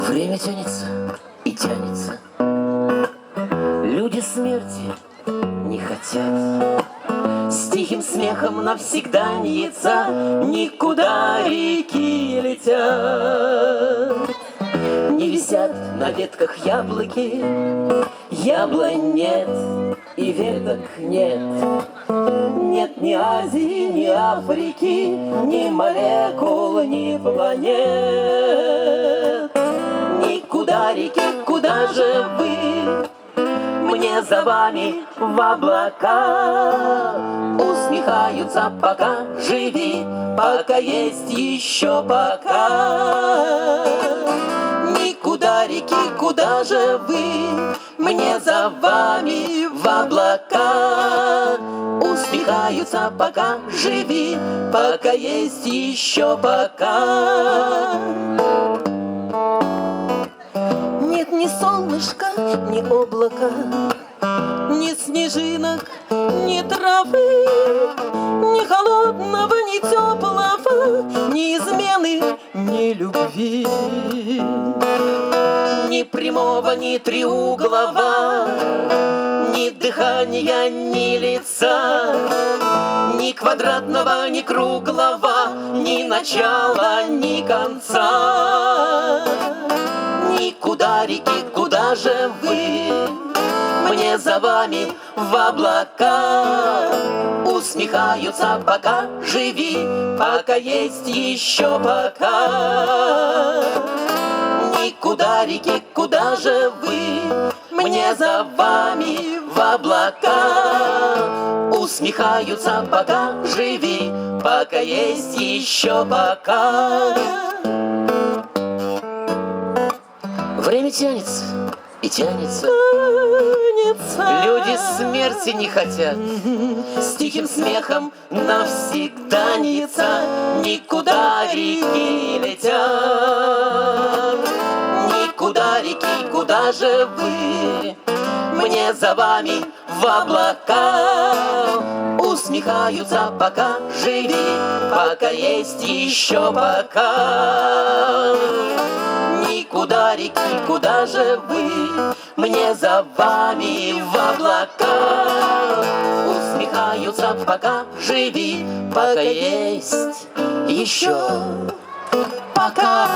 Время тянется и тянется, люди смерти не хотят. С тихим смехом навсегда ньется, никуда реки летят. Не висят на ветках яблоки, яблонь нет и веток нет. Нет ни Азии, ни Африки, ни молекул, ни планет. Никуда реки, куда же вы? Мне за вами в облака. Усмехаются, пока живи, пока есть еще пока. Никуда реки, куда же вы? Мне за вами в облака. Усмехаются, пока живи, пока есть еще пока. Нет ни солнышка, ни облака, ни снежинок, ни травы, ни холодного, ни теплого, ни измены, ни любви. Ни прямого, ни треуглого, ни дыхания, ни лица, ни квадратного, ни круглого, ни начала, ни конца. Никуда реки, куда же вы? Мне за вами в облака. Усмехаются, пока живи, пока есть еще пока. Никуда реки, куда же вы? Мне за вами в облака. Усмехаются, пока живи, пока есть еще пока. Время тянется и тянется, люди смерти не хотят. С тихим смехом навсегда ньется, никуда реки летят. Никуда реки, куда же вы? Мне за вами в облака. Усмехаются, пока живи, пока есть еще пока. Никуда реки, куда же вы? Мне за вами в облака. Усмехаются, пока живи, пока есть еще пока.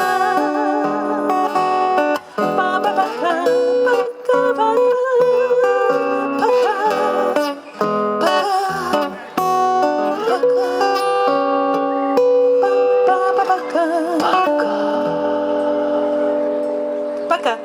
Пока.